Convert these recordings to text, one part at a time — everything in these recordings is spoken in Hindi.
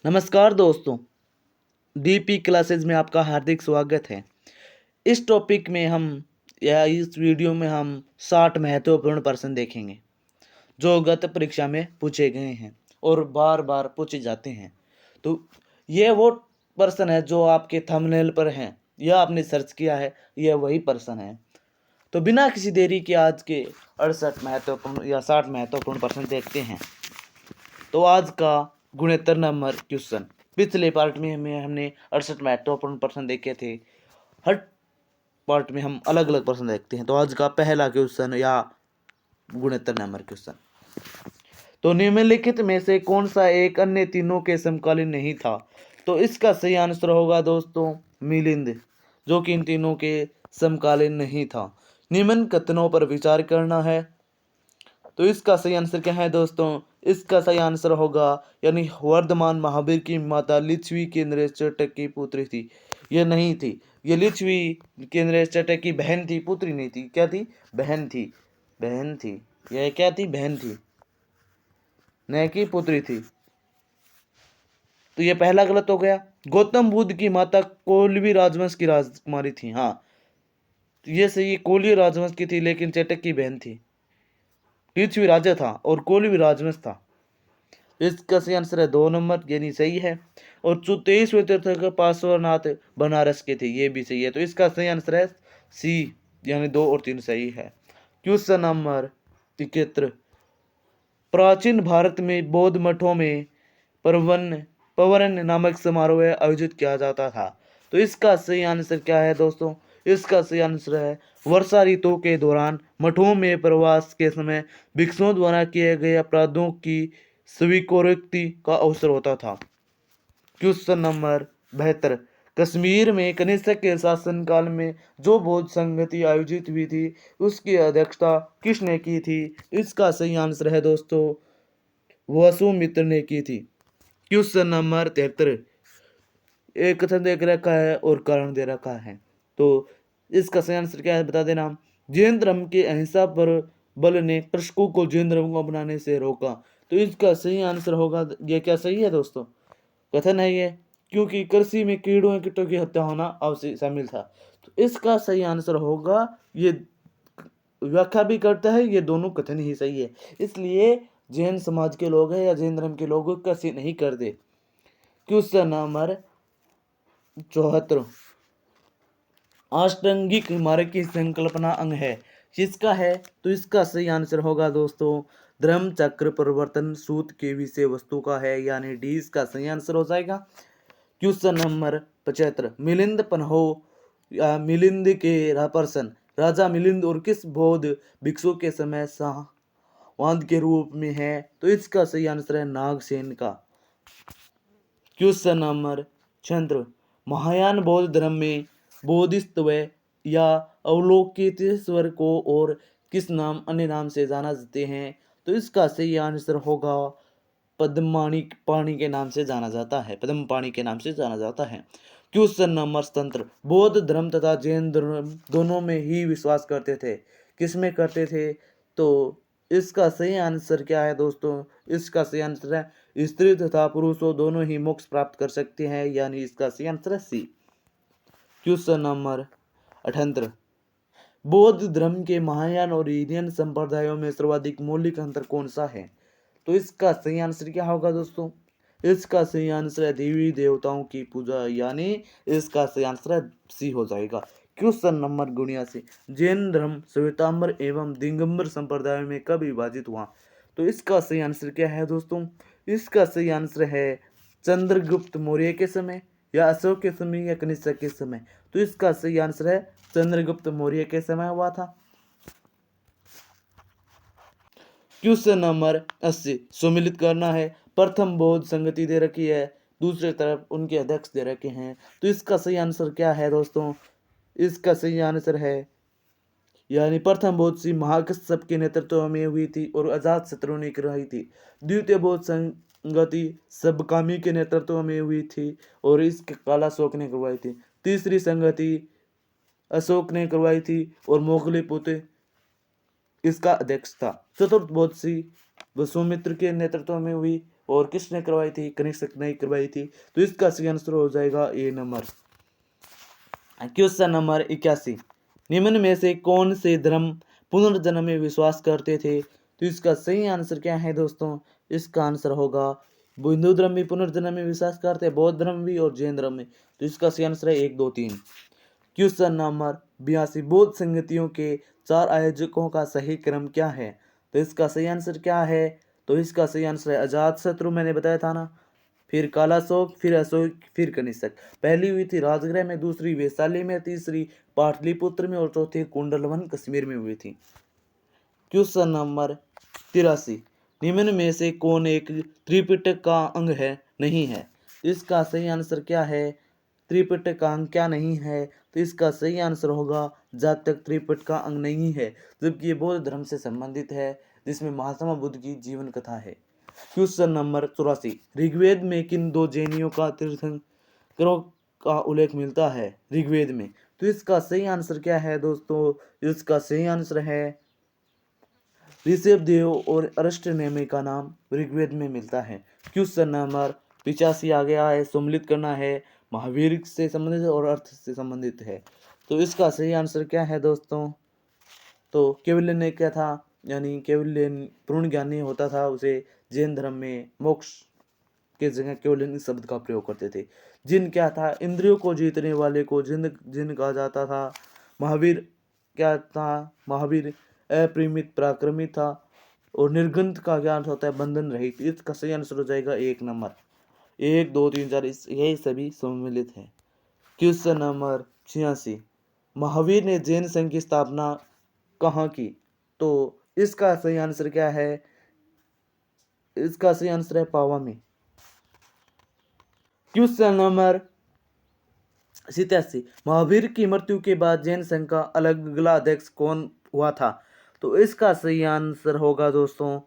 नमस्कार दोस्तों, डीपी क्लासेस में आपका हार्दिक स्वागत है। इस टॉपिक में हम या इस वीडियो में हम 60 महत्वपूर्ण प्रश्न देखेंगे जो गत परीक्षा में पूछे गए हैं और बार बार पूछे जाते हैं। तो ये वो प्रश्न है जो आपके थंबनेल पर हैं या आपने सर्च किया है, यह वही प्रश्न है। तो बिना किसी देरी के आज के 68 महत्वपूर्ण या 60 महत्वपूर्ण प्रश्न देखते हैं। तो आज का गुणोत्तर नंबर क्वेश्चन, पिछले पार्ट में हमने 68 महत्वपूर्ण प्रश्न देखे थे। हर पार्ट में हम अलग अलग प्रश्न देखते हैं। तो आज का पहला क्वेश्चन या गुणोत्तर नंबर क्वेश्चन, तो निम्नलिखित में से कौन सा एक अन्य तीनों के समकालीन नहीं था? तो इसका सही आंसर होगा दोस्तों मिलिंद, जो कि इन तीनों के समकालीन नहीं था। निम्न कथनों पर विचार करना है। तो इसका सही आंसर क्या है दोस्तों? इसका सही आंसर होगा यानी वर्धमान महावीर की माता लिच्छवी केंद्र चटक की पुत्री थी। ये नहीं थी, ये लिच्छवी केंद्र चटक की बहन थी, पुत्री नहीं थी। क्या थी? बहन थी। बहन थी। यह क्या थी? बहन थी, न कि पुत्री थी। तो ये पहला गलत हो गया। गौतम बुद्ध की माता कोलवी राजवंश की राजकुमारी थी। हाँ, ये सही, कोली राजवंश की थी, लेकिन चटक की बहन थी। लिच्छवी राजा था और कोलवी राजवंश था। इसका सही आंसर है 2 नंबर, यानी सही है। और 23वें तीर्थंकर पार्श्वनाथ बनारस के थे, ये भी सही है। तो इसका सही आंसर है सी, यानी 2 और 3 सही है। क्वेश्चन नंबर 71, प्राचीन भारत में बौद्ध मठों में पवरन नामक समारोह आयोजित किया जाता था। तो इसका सही आंसर क्या है दोस्तों? इसका सही आंसर है वर्षा ऋतु के दौरान मठों में प्रवास के समय भिक्षुओं द्वारा किए गए अपराधों की स्वीकारोक्ति का अवसर होता था। क्वेश्चन नंबर 72, कश्मीर में कनिष्क के शासनकाल में जो बौद्ध संगति आयोजित हुई थी उसकी अध्यक्षता किसने की थी? इसका सही आंसर है दोस्तों वसुमित्र ने की थी। क्वेश्चन नंबर 73, एक कथन देख रखा है और कारण दे रखा है। तो इसका सही आंसर क्या है बता देना। जैन धर्म के अहिंसा पर बल ने कृषकों को जैन धर्म को अपनाने से रोका। तो इसका सही आंसर होगा, ये क्या सही है दोस्तों? कथन है ये, क्योंकि कृषि में कीड़ों कीटों की हत्या होना अवश्य शामिल था। तो इसका सही आंसर होगा, ये व्याख्या भी करता है, ये दोनों कथन ही सही है। इसलिए जैन समाज के लोग हैं या जैन धर्म के लोग कृषि नहीं करते। क्वेश्चन नंबर 74, अष्टांगिक मार्ग की संकल्पना अंग है, किसका है? तो इसका सही आंसर होगा दोस्तों धर्म चक्र परिवर्तन सूत्र के विषय वस्तु का है, यानी डी इसका सही आंसर हो जाएगा। क्वेश्चन नंबर 75, मिलिंद पन्हो या मिलिंद के पर्सन राजा मिलिंद और किस बौद्ध भिक्षु के समय वाद के रूप में है? तो इसका सही आंसर है नागसेन का। क्वेश्चन नंबर 76, महायान बौद्ध धर्म में बोधिसत्व या अवलोकितेश्वर को और किस नाम अन्य नाम से जाना जाते हैं? तो इसका सही आंसर होगा पद्मपाणि पाणी के नाम से जाना जाता है, पद्मपाणि के नाम से जाना जाता है। क्वेश्चन नंबर 77, बौद्ध धर्म तथा जैन धर्म दोनों में ही विश्वास करते थे, किसमें करते थे? तो इसका सही आंसर क्या है दोस्तों? इसका सही आंसर है स्त्री तथा पुरुषों दोनों ही मोक्ष प्राप्त कर सकते हैं, यानी इसका सही आंसर है सी। क्वेश्चन नंबर 78, बौद्ध धर्म के महायान और इंडियन संप्रदायों में सर्वाधिक मौलिक अंतर कौन सा है? तो इसका सही आंसर क्या होगा दोस्तों? इसका सही आंसर है देवी देवताओं की पूजा, यानी इसका सही आंसर है सी हो जाएगा। क्वेश्चन नंबर 79, जैन धर्म श्वेतांबर एवं दिगंबर संप्रदाय में कब विभाजित हुआ? तो इसका सही आंसर क्या है दोस्तों? इसका सही आंसर है चंद्रगुप्त मौर्य के समय या अशोक के समय या कनिष्क के समय। तो इसका सही आंसर है चंद्रगुप्त मौर्य के समय हुआ था। क्वेश्चन नंबर 80, सम्मिलित करना है। प्रथम बौद्ध संगति दे रखी है, दूसरी तरफ उनके अध्यक्ष दे रखे हैं। तो इसका सही आंसर क्या है दोस्तों? इसका सही आंसर है यानी प्रथम बौद्ध सी महाकश्यप के नेतृत्व में हुई थी और अजात शत्रु ने करवाई थी। द्वितीय बौद्ध संगति सबकामी के नेतृत्व में हुई थी और इसके कालाशोक ने करवाई थी। तीसरी संगति अशोक ने करवाई थी और मोगलीपुत्र इसका अध्यक्ष था। चतुर्थ बौद्ध सी वसुमित्र के नेतृत्व में हुई और किसने करवाई थी? कनिष्क ने करवाई थी। तो इसका सही आंसर हो जाएगा ए नंबर। क्वेश्चन नंबर 81, निम्न में से कौन से धर्म पुनर्जन्म में विश्वास करते थे? तो इसका सही आंसर क्या है दोस्तों? इसका आंसर होगा हिंदू धर्म भी पुनर्जन्म में विश्वास करते हैं, बौद्ध धर्म भी और जैन धर्म में। तो इसका सही आंसर है 1, 2, 3। क्वेश्चन नंबर 82, बौद्ध संगतियों के 4 आयोजकों का सही क्रम क्या है? तो इसका सही आंसर क्या है? तो इसका सही आंसर है अजात शत्रु, मैंने बताया था ना, फिर कालाशोक, फिर अशोक, फिर कनिष्क। पहली हुई थी राजगृह में, दूसरी वैशाली में, तीसरी पाटलिपुत्र में और चौथी कुंडलवन कश्मीर में हुई थी। क्वेश्चन नंबर 83, निम्न में से कौन एक त्रिपिटक का अंग है? नहीं है। इसका सही आंसर क्या है? त्रिपिटक का अंग क्या नहीं है? तो इसका सही आंसर होगा जातक त्रिपिटक का अंग नहीं है, जबकि ये बौद्ध धर्म से संबंधित है, जिसमें महात्मा बुद्ध की जीवन कथा है। क्वेश्चन नंबर 84, ऋग्वेद में किन 2 जैनियों का तीर्थंकरों का उल्लेख मिलता है ऋग्वेद में? तो इसका सही आंसर क्या है दोस्तों? इसका सही आंसर है ऋषभदेव और अरष्टनेमी का नाम ऋग्वेद में मिलता है। क्वेश्चन नंबर 85 आ गया है, सम्मिलित करना है, महावीर से संबंधित और अर्थ से संबंधित है। तो इसका सही आंसर क्या है दोस्तों? तो केवल्य ने क्या था, यानी केवल्य पूर्ण ज्ञानी होता था, उसे जैन धर्म में मोक्ष के जगह केवल शब्द का प्रयोग करते थे। जिन क्या था? इंद्रियों को जीतने वाले को जिन कहा जाता था। महावीर क्या था? महावीर अपरिमित पराक्रमी था। और निर्गंथ का क्या अर्थ होता है? बंधन रहित। इसका सही आंसर हो जाएगा 1 नंबर। 1, 2, 3, 4 यही सभी सम्मिलित है। क्वेश्चन नंबर 86, महावीर ने जैन संघ की स्थापना कहाँ की? तो इसका सही आंसर क्या है? इसका सही आंसर है पावा में। क्वेश्चन नंबर 87, महावीर की मृत्यु के बाद जैन संघ का अगला अध्यक्ष कौन हुआ था? तो इसका सही आंसर होगा दोस्तों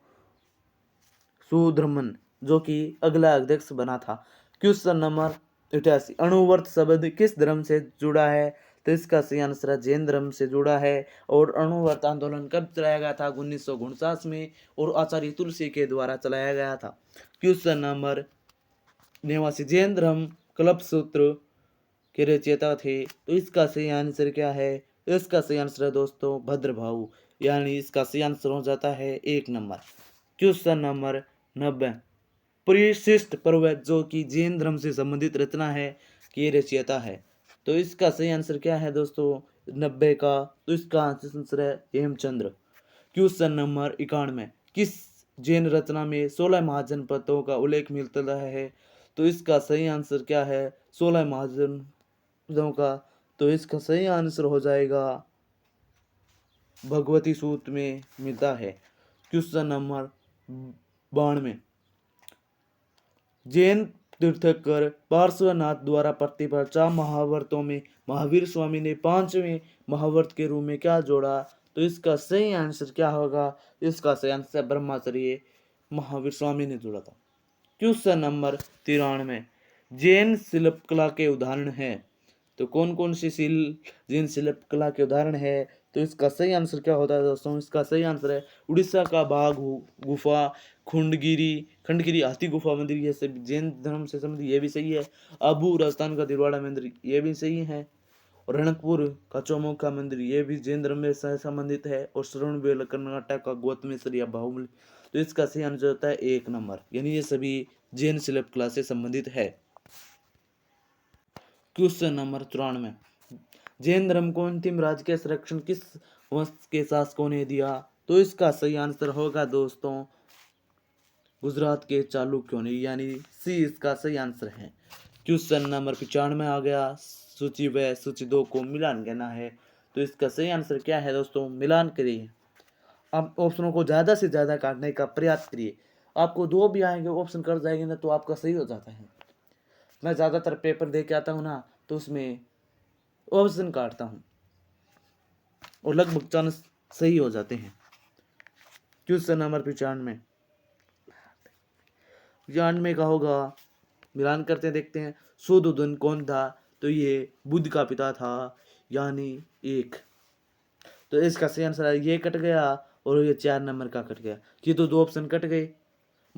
शूद्रमन, जो कि अगला अध्यक्ष बना था। क्वेश्चन नंबर 88, अणुव्रत शब्द किस धर्म से जुड़ा है? तो इसका सही आंसर जैन धर्म से जुड़ा है। और अणुव्रत आंदोलन कब चलाया गया था? 1949 में, और आचार्य तुलसी के द्वारा चलाया गया था। क्वेश्चन नंबर 89, जैन धर्म कल्पसूत्र के रचयिता थे। तो इसका सही आंसर क्या है? इसका सही आंसर है दोस्तों भद्रभाऊ, यानी इसका सही आंसर हो जाता है 1 नंबर। क्वेश्चन नंबर 90, परिशिष्ट पर्वत जो कि जैन धर्म से संबंधित रचना है कि रचयिता है? तो इसका सही आंसर क्या है दोस्तों 90 का? तो इसका आंसर है हेमचंद्र। क्वेश्चन नंबर 91, किस जैन रचना में 16 महाजनपदों का उल्लेख मिलता है? तो इसका सही आंसर क्या है 16 महाजनपदों का? तो इसका सही आंसर हो जाएगा भगवती सूत्र में मिलता है। क्वेश्चन नंबर 92, जैन तीर्थंकर पार्श्वनाथ द्वारा प्रतिपादित 4 महाव्रतों में महावीर स्वामी ने 5वें महाव्रत के रूप में क्या जोड़ा? तो इसका सही आंसर क्या होगा? इसका सही आंसर ब्रह्मचर्य महावीर स्वामी ने जोड़ा था। क्वेश्चन नंबर 93, जैन शिल्पकला के उदाहरण हैं? तो कौन कौन सी जैन शिल्पकला के उदाहरण है? तो इसका सही आंसर क्या होता है दोस्तों? इसका सही आंसर है उड़ीसा का बाघ गुफा, खंडगिरी हाथी गुफा मंदिर, ये सब जैन धर्म से संबंधित, ये भी सही है। अबू राजस्थान का दिलवाड़ा मंदिर, ये भी सही है। और रणकपुर का चौमुखा मंदिर, ये भी जैन धर्म में संबंधित है। और श्रवणबेल कर्नाटक का गौतमेश्वर या बाहुबली। तो इसका सही आंसर होता है 1 नंबर, यानी ये सभी जैन शिल्पकला से संबंधित है। क्वेश्चन नंबर 94, जैन धर्म को अंतिम राज्य के संरक्षण किस वंश के शासकों ने दिया? तो इसका सही आंसर होगा दोस्तों गुजरात के चालुक्यों ने, यानी सी इसका सही आंसर है। क्वेश्चन नंबर 95 आ गया, सूची व सूची 2 को मिलान करना है। तो इसका सही आंसर क्या है दोस्तों? मिलान करिए। आप ऑप्शनों को ज़्यादा से ज़्यादा काटने का प्रयास करिए। आपको 2 भी आएंगे, ऑप्शन कट जाएंगे ना, तो आपका सही हो जाता है। मैं ज़्यादातर पेपर दे के आता हूँ ना, तो उसमें ऑप्शन काटता हूँ और लगभग चांस सही हो जाते हैं। क्वेश्चन नंबर 95 का होगा, मिलान करते देखते हैं। शुद्धोधन कौन था? तो ये बुद्ध का पिता था, यानी 1। तो इसका सही आंसर है ये कट गया और ये 4 नंबर का कट गया। ये तो 2 ऑप्शन कट गए।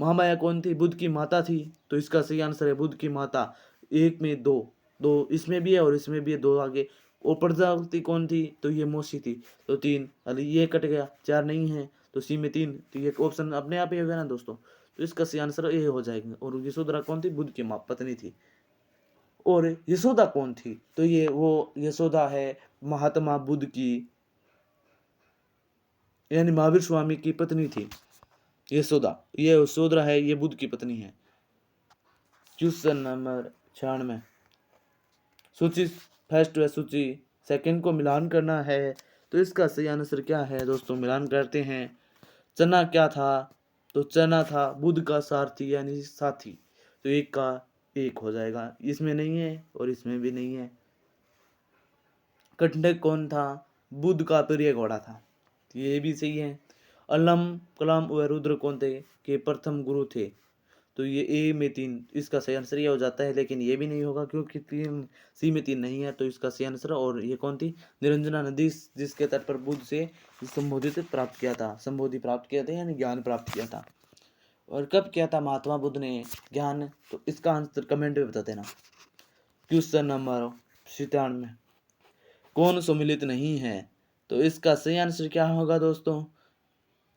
महामाया कौन थी? बुद्ध की माता थी। तो इसका सही आंसर है बुद्ध की माता। एक में दो, दो इसमें भी है और इसमें भी है, दो आगे। और प्रजापति कौन थी? तो ये मौसी थी। तो तीन, अरे ये कट गया, चार नहीं है तो सी में तीन, तो ये ऑप्शन अपने आप ही हो गया ना दोस्तों। तो इसका सही आंसर ये हो जाएगा। और यशोधरा कौन थी? बुद्ध की माँ पत्नी थी। और यशोदा कौन थी? तो ये वो यशोदा है महात्मा बुद्ध की, यानी महावीर स्वामी की पत्नी थी यशोदा। ये यशोधरा है, ये बुद्ध की पत्नी है। क्वेश्चन नंबर 96, सूची फर्स्ट व सूची सेकंड को मिलान करना है। तो इसका सही आंसर क्या है दोस्तों? मिलान करते हैं। चना क्या था? तो चना था बुद्ध का सारथी यानी साथी। तो एक का एक हो जाएगा, इसमें नहीं है और इसमें भी नहीं है। कंटक कौन था? बुद्ध का प्रिय घोड़ा था, ये भी सही है। अलम कलाम व रुद्र कौन थे? के प्रथम गुरु थे। तो ये ए में तीन, इसका सही आंसर ये हो जाता है, लेकिन ये भी नहीं होगा क्योंकि तीन, सी में तीन नहीं है। तो इसका सही आंसर, और ये कौन थी? निरंजना नदी, जिसके तट पर बुद्ध से संबोधित प्राप्त किया था, संबोधि प्राप्त किया था यानी ज्ञान प्राप्त किया था। और कब किया था महात्मा बुद्ध ने ज्ञान? तो इसका आंसर कमेंट में बता देना। क्वेश्चन नंबर 97, कौन सम्मिलित नहीं है? तो इसका सही आंसर क्या होगा दोस्तों?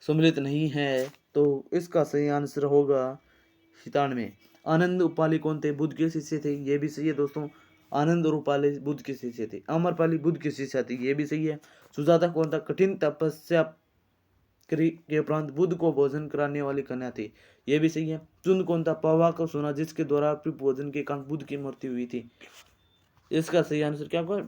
सम्मिलित नहीं है तो इसका सही आंसर होगा 97। आनंद उपाली कौन थे? बुद्ध के शिष्य थे, ये भी सही है दोस्तों। आनंद और उपाली बुद्ध के शिष्य थे। अमरपाली बुद्ध के शिष्य थे, ये भी सही है। सुजाता कौन था? कठिन तपस्या के उपरांत बुद्ध को भोजन कराने वाली कन्या थी, ये भी सही है। चुंद कौन था? पौवा को सुना जिसके द्वारा भोजन के कारण बुद्ध की मृत्यु हुई थी। इसका सही आंसर क्या होगा?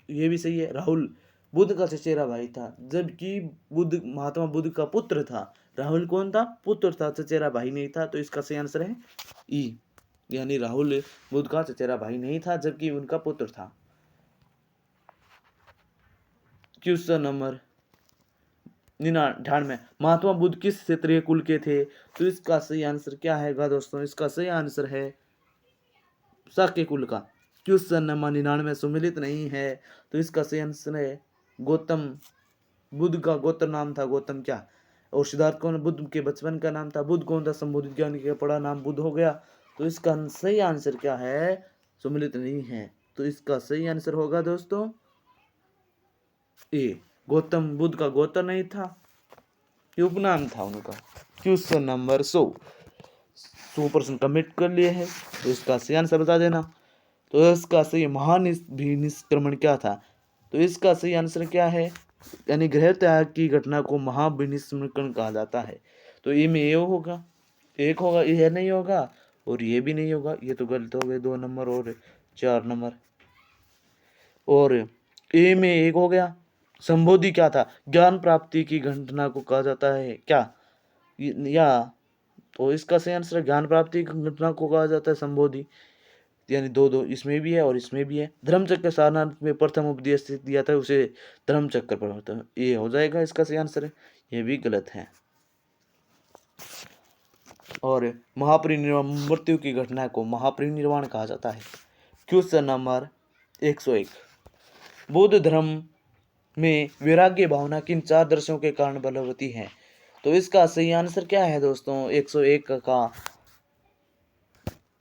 ये भी सही है। राहुल बुद्ध का चचेरा भाई था, जबकि बुद्ध महात्मा बुद्ध का पुत्र था। राहुल कौन था? पुत्र था, चचेरा भाई नहीं था। तो इसका सही आंसर है ई, यानी राहुल बुद्ध का चचेरा भाई नहीं था जबकि उनका पुत्र था। क्वेश्चन नंबर 99, महात्मा बुद्ध किस क्षेत्रीय कुल के थे? तो इसका सही आंसर क्या है दोस्तों? इसका सही आंसर है शाक्य कुल का। क्वेश्चन नंबर 99 सम्मिलित नहीं है। तो इसका सही आंसर है गौतम। बुद्ध का गोत्र नाम था गौतम क्या? और सिद्धार्थ कौन? बुद्ध के बचपन का नाम था। बुद्ध कौन था? संबोधित ज्ञानी का पड़ा नाम बुद्ध हो गया। तो इसका सही आंसर क्या है? सम्मिलित नहीं है। तो इसका सही आंसर होगा दोस्तों ए, गौतम बुद्ध का गोत्र नहीं था, ये उपनाम था उनका। क्वेश्चन नंबर 100% कमिट कर लिए है। तो इसका सही आंसर बता देना। तो इसका सही महाभिनिष्क्रमण क्या था? तो इसका सही आंसर क्या है? यानी गृह त्याग की घटना को महाभिनिष्क्रमण कहा जाता है। तो ये में ए होगा, एक होगा, ये नहीं होगा और ये भी नहीं होगा, ये तो गलत हो गए 2 नंबर और 4 नंबर। और ए में एक हो गया। संबोधि क्या था? ज्ञान प्राप्ति की घटना को कहा जाता है क्या? या तो इसका सही आंसर ज्ञान प्राप्ति की घटना को कहा जाता है संबोधि, यानी दो दो इसमें भी है और इसमें भी है। धर्मचक्र सारनाथ में प्रथम उपदेश दिया था उसे धर्मचक्र प्रवर्तन, ये हो जाएगा इसका सही आंसर है, ये भी गलत है। और महापरिनिर्वाण मृत्यु की घटना को महापरिनिर्वाण कहा जाता है। क्वेश्चन नंबर 101, बौद्ध धर्म में वैराग्य भावना किन 4 दर्शनों के कारण बलवती है? तो इसका सही आंसर क्या है दोस्तों 101 का?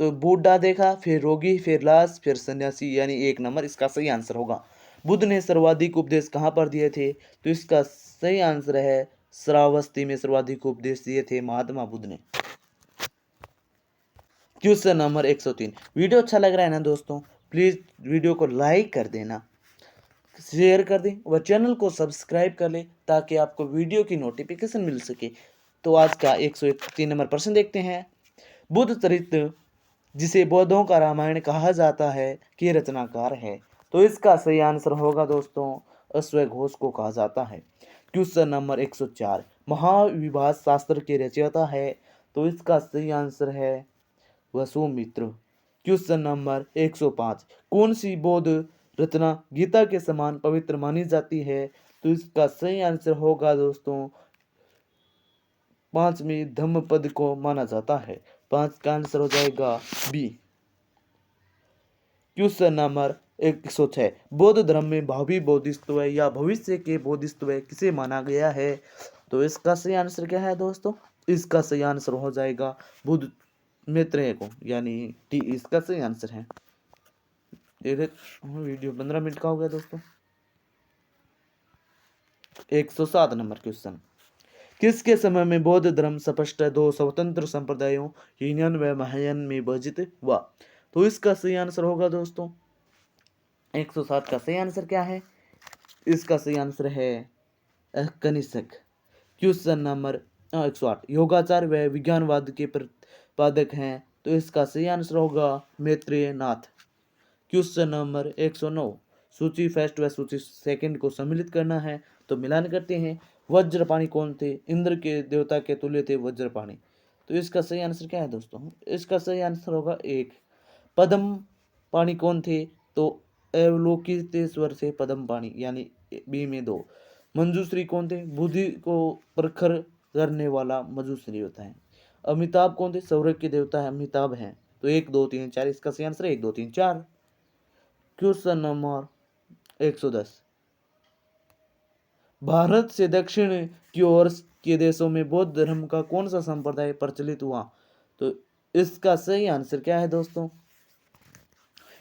तो बूढ़ा देखा, फिर रोगी, फिर लाश, फिर सन्यासी, यानी 1 नंबर इसका सही आंसर होगा। बुद्ध ने सर्वाधिक उपदेश कहाँ पर दिए थे? तो इसका सही आंसर है श्रावस्ती में सर्वाधिक उपदेश दिए थे महात्मा बुद्ध ने। क्वेश्चन नंबर 103, वीडियो अच्छा लग रहा है ना दोस्तों? प्लीज वीडियो को लाइक कर देना, शेयर कर दें और चैनल को सब्सक्राइब कर ले ताकि आपको वीडियो की नोटिफिकेशन मिल सके। तो आज का 103 नंबर प्रश्न देखते हैं। बुद्ध चरित्र जिसे बौद्धों का रामायण कहा जाता है के रचनाकार है? तो इसका सही आंसर होगा दोस्तों अश्वघोष को कहा जाता है। क्वेश्चन नंबर 104, महाविभाष शास्त्र के रचयिता है? तो इसका सही आंसर है वसुमित्र। क्वेश्चन नंबर 105, कौन सी बौद्ध रचना गीता के समान पवित्र मानी जाती है? तो इसका सही आंसर होगा दोस्तों 5वें धम्मपद को माना जाता है। 5 का आंसर हो जाएगा बी। क्वेश्चन नंबर 106, बौद्ध धर्म में भावी बोधिसत्व या भविष्य के बोधिसत्व किसे माना गया है? तो इसका सही आंसर क्या है दोस्तों इसका सही आंसर हो जाएगा बुद्ध मैत्रेय को, यानी टी इसका सही आंसर है। ये वीडियो 15 मिनट का हो गया दोस्तों। 107 नंबर क्वेश्चन, किसके समय में बौद्ध धर्म स्पष्ट दो स्वतंत्र संप्रदायों हीनयान व महायान में विभाजित हुआ? तो इसका सही आंसर होगा दोस्तों 107 का सही आंसर क्या है? इसका सही आंसर है कनिष्क। क्वेश्चन नंबर 108, योगाचार व विज्ञानवाद के प्रतिपादक हैं, तो इसका सही आंसर होगा मैत्रेय नाथ। क्वेश्चन नंबर 109, सूची फर्स्ट व सूची सेकंड को सम्मिलित करना है, तो मिलान करते हैं। वज्रपाणी कौन थे? इंद्र के देवता के तुल्य थे वज्रपाणी। तो इसका सही आंसर क्या है दोस्तों? इसका सही आंसर होगा 1। पद्म पाणी कौन थे? तो अवलोकितेश्वर से पद्म पाणी, यानी बी में 2। मंजूश्री कौन थे? बुद्धि को प्रखर करने वाला मंजूश्री होता है। अमिताभ कौन थे? सौरभ के देवता है अमिताभ हैं। तो 1 2 3 4 इसका सही आंसर है 1 2 3 4। क्वेश्चन नंबर 110, भारत से दक्षिण की ओर के देशों में बौद्ध धर्म का कौन सा संप्रदाय प्रचलित हुआ? तो इसका सही आंसर क्या है दोस्तों?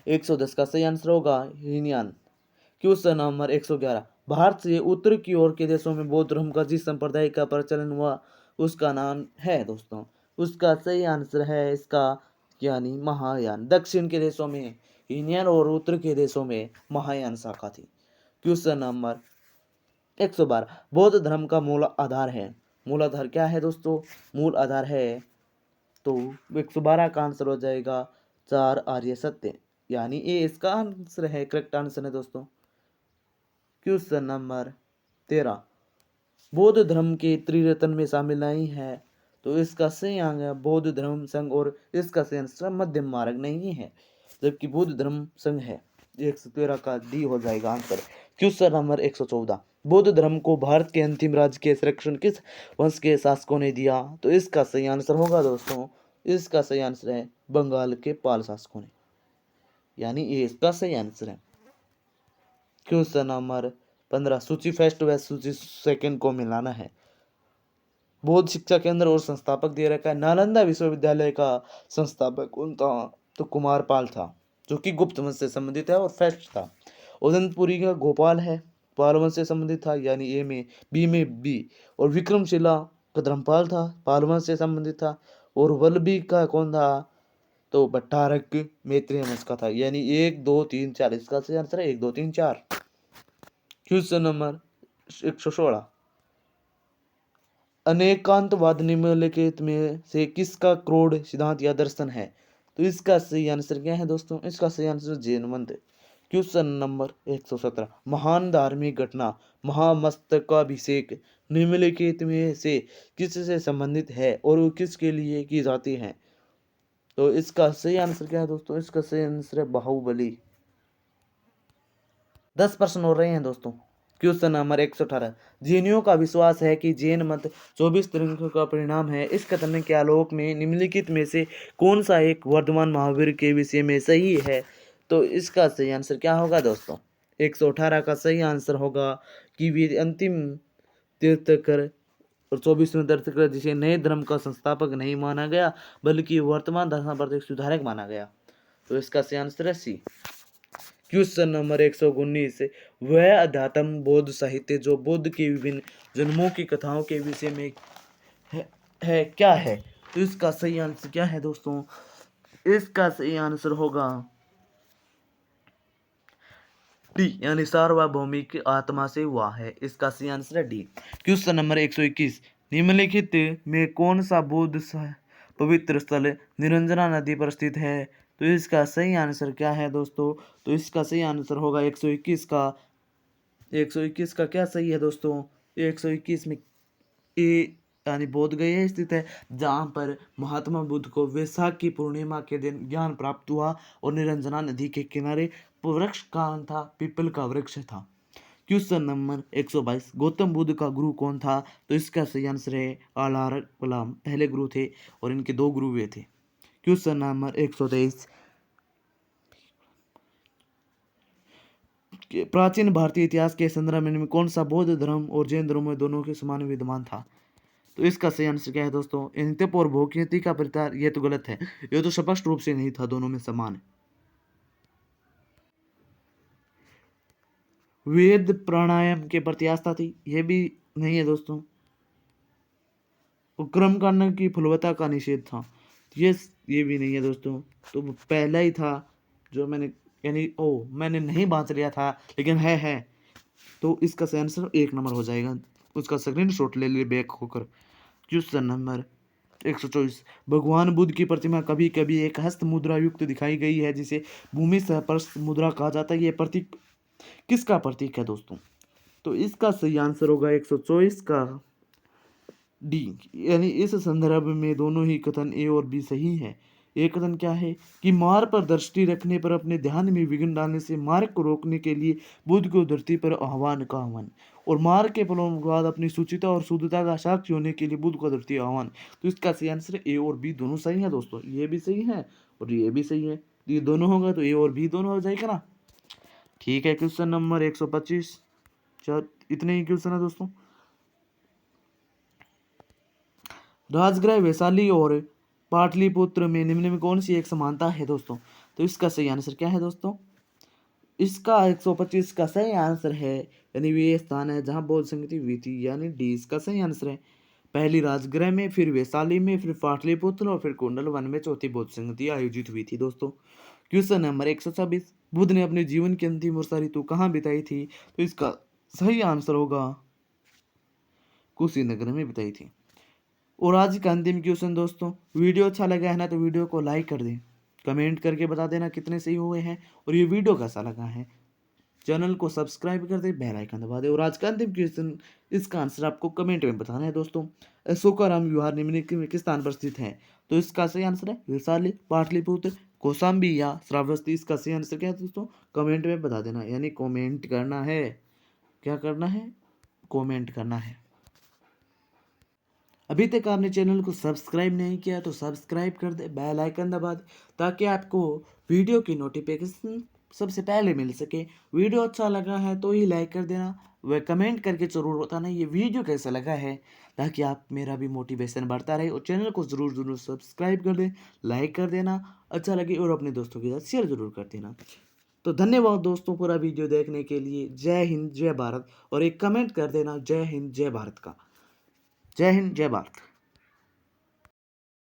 110 का सही आंसर होगा हीनयान। क्वेश्चन नंबर 111, भारत से उत्तर की ओर के देशों में बौद्ध धर्म का जिस संप्रदाय का प्रचलन हुआ उसका नाम है दोस्तों, उसका सही आंसर है इसका यानी महायान। दक्षिण के देशों में हीनयान और उत्तर के देशों में महायान शाखा थी। क्वेश्चन नंबर 112, बौद्ध धर्म का मूल आधार है। मूल आधार क्या है दोस्तों? मूल आधार है, तो 112 का आंसर हो जाएगा 4 आर्य सत्य, यानी ये इसका आंसर है, करेक्ट आंसर है दोस्तों। क्वेश्चन नंबर 13, बौद्ध धर्म के त्रिरत्न में शामिल नहीं है, तो इसका सही आंसर बौद्ध धर्म संघ, और इसका सही आंसर मध्यम मार्ग नहीं है, जबकि बौद्ध धर्म संघ है। 113 का डी हो जाएगा आंसर। क्वेश्चन नंबर 114, बौद्ध धर्म को भारत के अंतिम राज्य के संरक्षण किस वंश के शासकों ने दिया? तो इसका सही आंसर होगा दोस्तों, इसका सही आंसर है बंगाल के पाल शासकों ने, यानी ये इसका सही आंसर है। क्वेश्चन नंबर 15, सूची फर्स्ट व सूची सेकंड को मिलाना है। बौद्ध शिक्षा केंद्र और संस्थापक दे रखा है। नालंदा विश्वविद्यालय का संस्थापक कौन था? तो कुमारपाल था, जो कि गुप्त वंश से संबंधित है और फर्स्ट था। उदयपुरी का गोपाल है, पाल वंश से संबंधित था, यानी ए में बी में बी। और विक्रमशिला का धर्मपाल था, पाल वंश से संबंधित था। और वल्लभी का कौन था? तो भट्टारक मैत्रेय वंश का था, यानी 1 2 3 4 इसका सही आंसर है 1 2 3 4। क्वेश्चन नंबर 116, अनेकांतवाद निम्नलिखित में से किसका क्रोध सिद्धांत या दर्शन है? तो इसका सही आंसर क्या है दोस्तों? इसका सही आंसर जैन मत है। क्वेश्चन नंबर 117, महान धार्मिक घटना महामस्तकाभिषेक निम्नलिखित में से किससे संबंधित है और वो किसके लिए की जाती है? तो इसका सही आंसर क्या है दोस्तों? इसका सही आंसर है बाहुबली। 10 प्रश्न हो रहे हैं दोस्तों। क्वेश्चन नंबर 118, जैनियों का विश्वास है कि जैन मत 24 तीर्थंकरों का परिणाम है। इस कथन के आलोक में निम्नलिखित में से कौन सा एक वर्धमान महावीर के विषय में सही है? तो इसका सही आंसर क्या होगा दोस्तों? 118 का सही आंसर होगा कि वे अंतिम तीर्थंकर और 24वें तीर्थंकर जिसे नए धर्म का संस्थापक नहीं माना गया, बल्कि वर्तमान धर्म पर एक सुधारक माना गया। तो इसका सही आंसर है सी। क्वेश्चन नंबर 119, वह अध्यात्म बौद्ध साहित्य जो बुद्ध की विभिन्न जन्मों की कथाओं के विषय में है क्या है? तो इसका सही आंसर क्या है दोस्तों? इसका सही आंसर होगा डी, यानी सार्वभौमिक आत्मा से हुआ है। इसका सही आंसर है डी। क्वेश्चन नंबर 121, निम्नलिखित में कौन सा बौद्ध पवित्र स्थल निरंजना नदी पर स्थित है? तो इसका सही आंसर क्या है दोस्तों? तो इसका सही आंसर होगा 121 का। 121 का क्या सही है दोस्तों? 121 में ए यानी बोध गया स्थित है, जहाँ पर महात्मा बुद्ध को वैशाख की पूर्णिमा के दिन ज्ञान प्राप्त हुआ और निरंजना नदी के किनारे वृक्ष का था, पीपल का वृक्ष था। क्वेश्चन नंबर 122, गौतम बुद्ध का गुरु कौन था? तो इसका सही आंसर है आलार कलाम, पहले गुरु थे और इनके 2 गुरु हुए थे। क्वेश्चन नंबर 123, प्राचीन भारतीय इतिहास के संदर्भ में कौन सा बौद्ध धर्म और जैन धर्म में दोनों के समान विद्यमान था? तो इसका सही आंसर क्या है दोस्तों? इंतप और भोग्यति का प्रचार, ये तो गलत है, ये तो स्पष्ट रूप से नहीं था, दोनों में समान है। वेद प्राणायाम के प्रति आस्था थी, ये भी नहीं है दोस्तों। कर्म करने की फलवत्ता का निषेध था, ये भी नहीं है दोस्तों। तो वो पहला ही था जो मैंने, यानी मैंने नहीं बांच लिया था, लेकिन है। तो इसका सही आंसर 1 नंबर हो जाएगा। उसका स्क्रीनशॉट ले लिए बैक होकर। Question number 124। भगवान बुद्ध की प्रतिमा कभी कभी एक हस्त मुद्रा युक्त दिखाई गई है, जिसे भूमि स्पर्श मुद्रा कहा जाता है। यह प्रतीक किसका प्रतीक है दोस्तों? तो इसका सही आंसर होगा 124 का डी, यानी इस संदर्भ में दोनों ही कथन ए और बी सही है। एक कथन क्या है कि मार्ग पर दृष्टि रखने पर अपने ध्यान में विघ्न डालने से मार्ग को रोकने के लिए बुद्ध को धरती पर आह्वान, और मार्ग के फलों के बाद अपनी सुचिता और शुद्धता का साक्षी होने के लिए बुद्ध को धरती आह्वान। तो इसका सही आंसर ए और बी दोनों सही है दोस्तों, ये भी सही है और ये भी सही है। ये दोनों होगा तो ए और बी दोनों हो जाएगा ना। ठीक है, क्वेश्चन नंबर 125। चल, इतने ही क्वेश्चन है दोस्तों। राजगृह वैशाली और पाटलिपुत्र में निम्न में कौन सी एक समानता है दोस्तों? तो इसका सही आंसर क्या है दोस्तों? इसका 125 का सही आंसर है, यानी वे स्थान है जहां बौद्ध संगति हुई थी, यानी डी इसका सही आंसर है। पहली राजगृह में, फिर वैशाली में, फिर पाटलिपुत्र और फिर कुंडल वन में चौथी बौद्ध संगति आयोजित हुई थी दोस्तों। Question number 126। बुद्ध ने अपने जीवन की अंतिम वर्षा ऋतु कहाँ बिताई थी? तो इसका सही आंसर होगा कुशीनगर में बिताई थी। और आज का अंतिम क्वेश्चन दोस्तों, वीडियो अच्छा लगा है ना तो वीडियो को लाइक कर दें, कमेंट करके बता देना कितने सही हुए हैं और ये वीडियो कैसा लगा है। चैनल को सब्सक्राइब कर दे, बेल आइकन दबा दे। और आज का अंतिम क्वेश्चन, इसका आंसर आपको कमेंट में बताना है दोस्तों। अशोकाराम विहार निम्नलिखित में किस स्थान पर स्थित है? तो इसका सही आंसर है वैशाली, पाटलिपुत्र, कौशाम्बी या श्रावस्ती। इसका सही आंसर क्या है दोस्तों? कमेंट में बता देना, यानी कमेंट करना है। क्या करना है? कमेंट करना है। अभी तक आपने चैनल को सब्सक्राइब नहीं किया तो सब्सक्राइब कर दे, बेल आइकन दबा दे, ताकि आपको वीडियो की नोटिफिकेशन सबसे पहले मिल सके। वीडियो अच्छा लगा है तो ही लाइक कर देना, वह कमेंट करके ज़रूर बताना ये वीडियो कैसा लगा है, ताकि आप मेरा भी मोटिवेशन बढ़ता रहे। और चैनल को ज़रूर सब्सक्राइब कर दें, लाइक कर देना अच्छा लगे, और अपने दोस्तों के साथ शेयर ज़रूर कर देना। तो धन्यवाद दोस्तों पूरा वीडियो देखने के लिए। जय हिंद, जय भारत। और एक कमेंट कर देना जय हिंद, जय भारत का। जय हिंद, जय भारत।